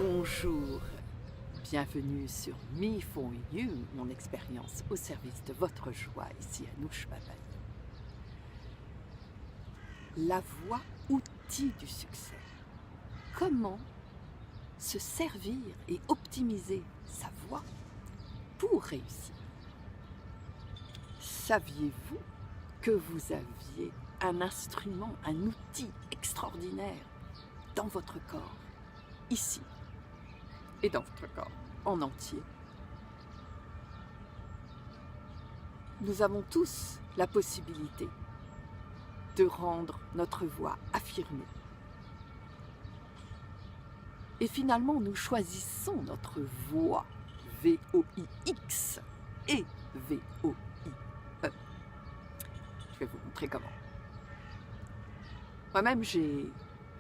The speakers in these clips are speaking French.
Bonjour, bienvenue sur Me for You, mon expérience au service de votre joie, ici Anouche Babaï. La voix outil du succès. Comment se servir et optimiser sa voix pour réussir? Saviez-vous que vous aviez un instrument, un outil extraordinaire dans votre corps, ici, et dans votre corps en entier? Nous avons tous la possibilité de rendre notre voix affirmée. Et finalement, nous choisissons notre voix, V-O-I-X et V-O-I-E. Je vais vous montrer comment. Moi-même, j'ai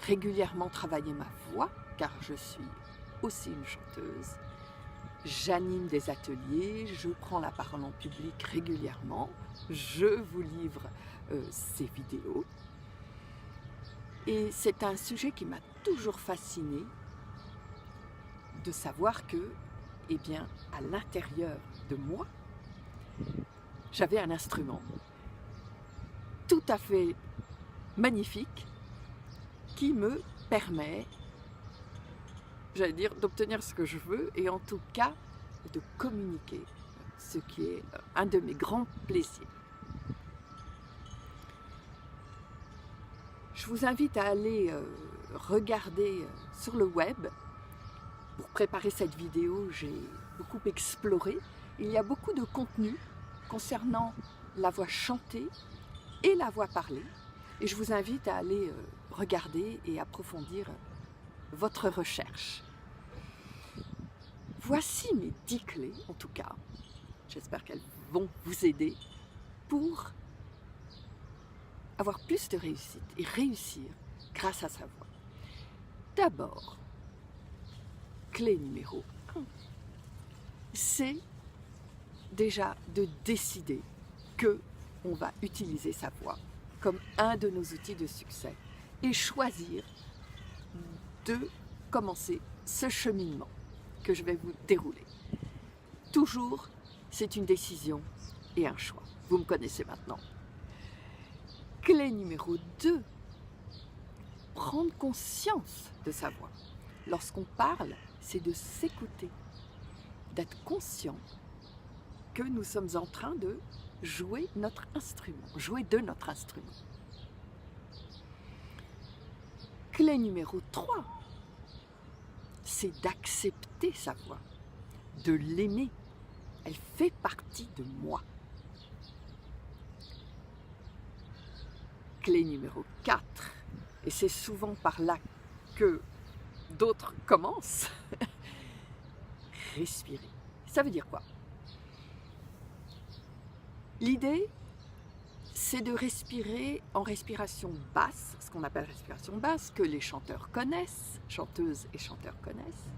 régulièrement travaillé ma voix, car je suis aussi une chanteuse. J'anime des ateliers, je prends la parole en public régulièrement, je vous livre ces vidéos. Et c'est un sujet qui m'a toujours fascinée, de savoir que, eh bien, à l'intérieur de moi, j'avais un instrument tout à fait magnifique qui me permet, j'allais dire, d'obtenir ce que je veux et en tout cas de communiquer, ce qui est un de mes grands plaisirs. Je vous invite à aller regarder sur le web. Pour préparer cette vidéo, j'ai beaucoup exploré. Il y a beaucoup de contenu concernant la voix chantée et la voix parlée. Et je vous invite à aller regarder et approfondir votre recherche. Voici mes 10 clés, en tout cas. J'espère qu'elles vont vous aider pour avoir plus de réussite et réussir grâce à sa voix. D'abord, clé numéro 1, c'est déjà de décider qu'on va utiliser sa voix comme un de nos outils de succès et choisir de commencer ce cheminement que je vais vous dérouler. Toujours, c'est une décision et un choix. Vous me connaissez maintenant. Clé numéro 2, prendre conscience de sa voix. Lorsqu'on parle, c'est de s'écouter, d'être conscient que nous sommes en train de jouer notre instrument, jouer de notre instrument. Clé numéro 3, c'est d'accepter sa voix, de l'aimer. Elle fait partie de moi. Clé numéro 4, et c'est souvent par là que d'autres commencent, respirer. Ça veut dire quoi? L'idée, c'est de respirer en respiration basse, ce qu'on appelle respiration basse, que les chanteurs connaissent, chanteuses et chanteurs connaissent.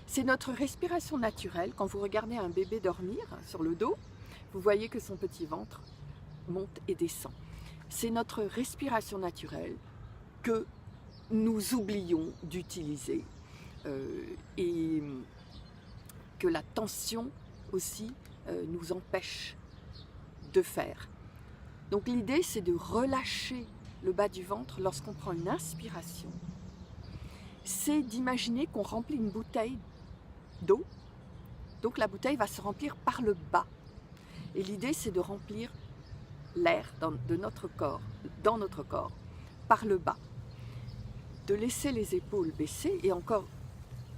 C'est notre respiration naturelle. Quand vous regardez un bébé dormir sur le dos, vous voyez que son petit ventre monte et descend. C'est notre respiration naturelle que nous oublions d'utiliser et que la tension aussi nous empêche de faire. Donc l'idée, c'est de relâcher le bas du ventre lorsqu'on prend une inspiration. C'est d'imaginer qu'on remplit une bouteille d'eau. Donc la bouteille va se remplir par le bas. Et l'idée, c'est de remplir l'air de notre corps, dans notre corps, par le bas. De laisser les épaules baissées. Et encore,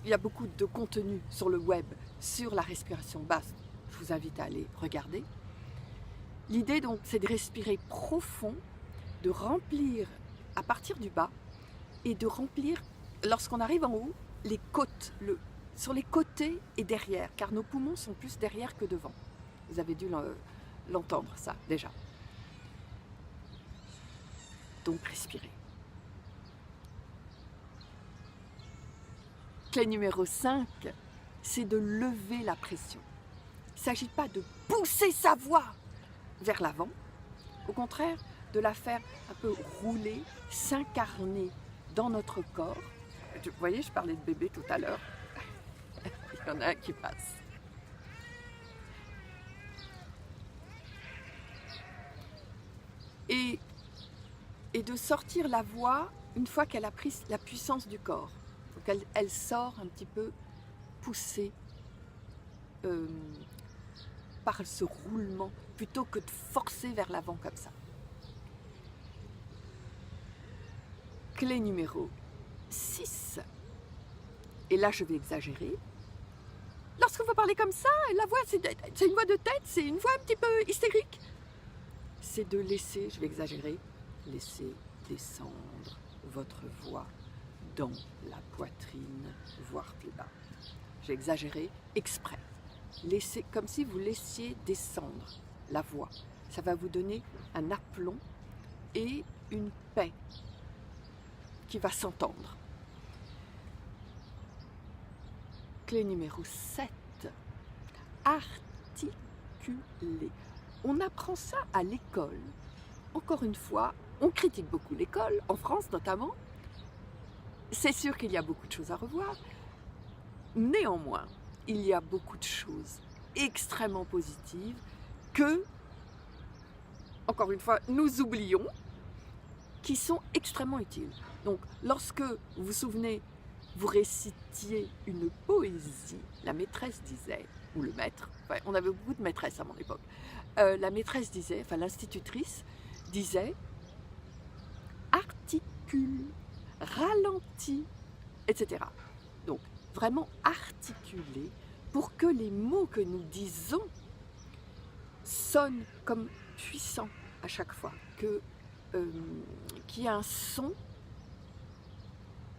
il y a beaucoup de contenu sur le web sur la respiration basse. Je vous invite à aller regarder. L'idée donc, c'est de respirer profond, de remplir à partir du bas et de remplir, lorsqu'on arrive en haut, les côtes, sur les côtés et derrière, car nos poumons sont plus derrière que devant. Vous avez dû l'entendre ça déjà. Donc respirez. Clé numéro 5, c'est de lever la pression. Il ne s'agit pas de pousser sa voix vers l'avant, au contraire, de la faire un peu rouler, s'incarner dans notre corps, Vous voyez, je parlais de bébé tout à l'heure. Il y en a un qui passe. Et de sortir la voix une fois qu'elle a pris la puissance du corps. Donc elle sort un petit peu poussée par ce roulement, plutôt que de forcer vers l'avant comme ça. Clé numéro 6. Et là, je vais exagérer. Lorsque vous parlez comme ça, la voix, c'est une voix de tête, c'est une voix un petit peu hystérique. C'est de laisser, je vais exagérer, laisser descendre votre voix dans la poitrine, voire plus bas. J'ai exagéré exprès. Laissez, comme si vous laissiez descendre la voix. Ça va vous donner un aplomb et une paix qui va s'entendre. Clé numéro 7. Articuler. On apprend ça à l'école. Encore une fois, on critique beaucoup l'école, en France notamment. C'est sûr qu'il y a beaucoup de choses à revoir. Néanmoins, il y a beaucoup de choses extrêmement positives que, encore une fois, nous oublions, qui sont extrêmement utiles. Donc, lorsque vous vous souvenez, vous récitiez une poésie, la maîtresse disait, ou le maître, enfin, on avait beaucoup de maîtresses à mon époque, la maîtresse disait, enfin l'institutrice disait, articule, ralentis, etc. Donc, vraiment articuler pour que les mots que nous disons sonnent comme puissants à chaque fois, qu'il y ait un son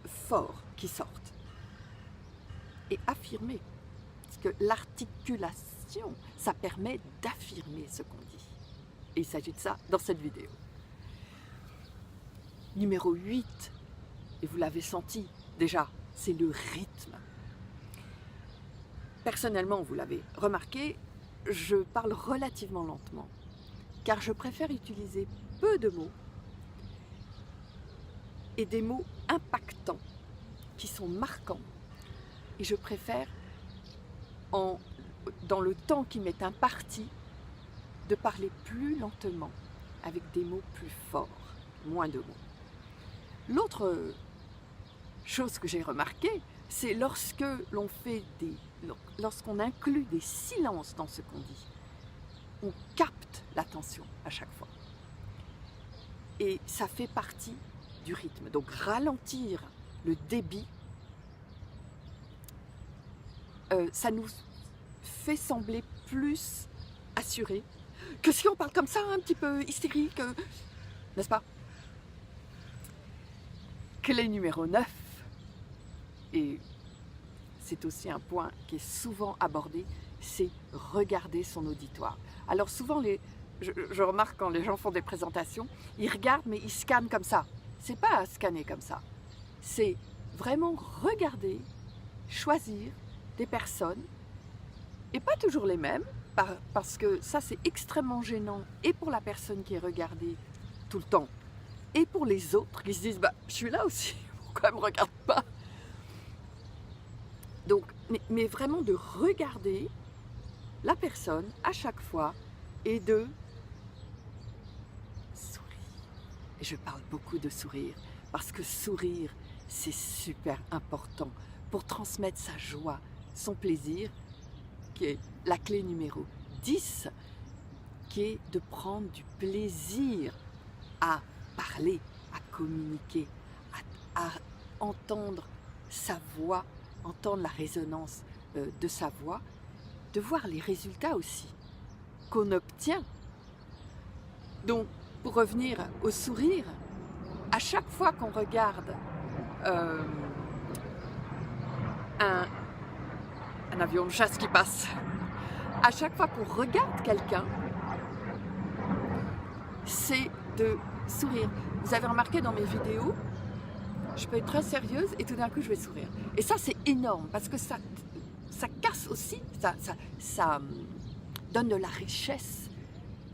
fort qui sorte. Et affirmer, parce que l'articulation, ça permet d'affirmer ce qu'on dit. Et il s'agit de ça dans cette vidéo. Numéro 8, et vous l'avez senti déjà, c'est le rythme. Personnellement, vous l'avez remarqué, je parle relativement lentement, car je préfère utiliser peu de mots et des mots impactants, qui sont marquants. Et je préfère, dans le temps qui m'est imparti, de parler plus lentement, avec des mots plus forts, moins de mots. L'autre chose que j'ai remarqué, c'est lorsqu'on inclut des silences dans ce qu'on dit, on capte l'attention à chaque fois. Et ça fait partie du rythme. Donc ralentir le débit, ça nous fait sembler plus assuré que si on parle comme ça, un petit peu hystérique, n'est-ce pas? Clé numéro 9, et c'est aussi un point qui est souvent abordé, c'est regarder son auditoire. Alors souvent, je remarque quand les gens font des présentations, ils regardent mais ils scannent comme ça. C'est pas à scanner comme ça. C'est vraiment regarder, choisir des personnes, et pas toujours les mêmes, parce que ça c'est extrêmement gênant, et pour la personne qui est regardée tout le temps, et pour les autres qui se disent bah, « je suis là aussi, pourquoi elle ne me regarde pas ?» Donc, mais vraiment de regarder la personne à chaque fois et de sourire. Et je parle beaucoup de sourire, parce que sourire, c'est super important pour transmettre sa joie, son plaisir, qui est la clé numéro 10, qui est de prendre du plaisir à parler, à communiquer, à entendre sa voix, entendre la résonance de sa voix, de voir les résultats aussi qu'on obtient. Donc, pour revenir au sourire, à chaque fois qu'on regarde un avion de chasse qui passe, à chaque fois qu'on regarde quelqu'un, c'est de sourire. Vous avez remarqué dans mes vidéos, je peux être très sérieuse et tout d'un coup je vais sourire. Et ça c'est énorme parce que ça casse aussi, ça donne de la richesse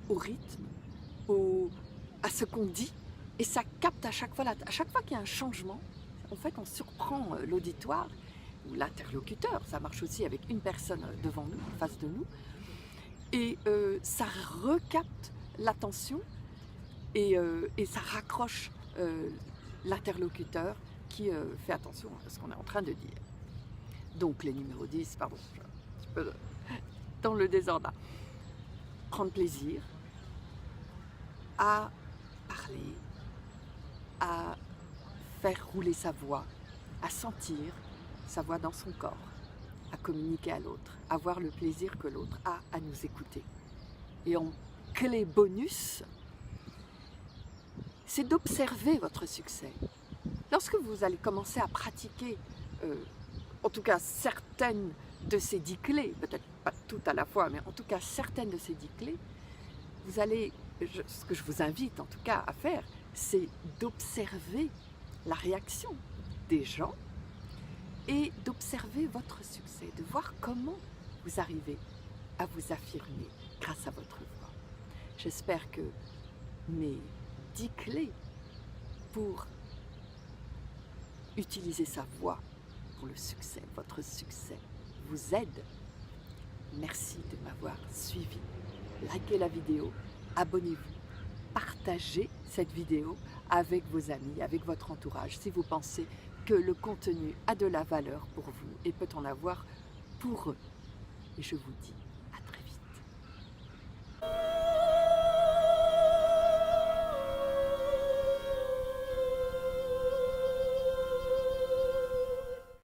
au rythme, à ce qu'on dit, et ça capte à chaque fois qu'il y a un changement, en fait, on surprend l'auditoire ou l'interlocuteur. Ça marche aussi avec une personne devant nous, en face de nous. Et ça recapte l'attention et ça raccroche l'interlocuteur qui fait attention à ce qu'on est en train de dire. Donc les numéros 10, pardon, je suis un petit peu dans le désordre. Prendre plaisir à parler, à faire rouler sa voix, à sentir sa voix dans son corps, à communiquer à l'autre, à voir le plaisir que l'autre a à nous écouter. Et en clé bonus, c'est d'observer votre succès. Lorsque vous allez commencer à pratiquer, en tout cas certaines de ces 10 clés, peut-être pas toutes à la fois, mais en tout cas certaines de ces 10 clés, vous allez, ce que je vous invite en tout cas à faire, c'est d'observer la réaction des gens et d'observer votre succès, de voir comment vous arrivez à vous affirmer grâce à votre voix. J'espère que mes 10 clés pour utiliser sa voix pour le succès, votre succès, vous aident. Merci de m'avoir suivi. Likez la vidéo, abonnez-vous, partagez cette vidéo avec vos amis, avec votre entourage, si vous pensez que le contenu a de la valeur pour vous et peut en avoir pour eux. Et je vous dis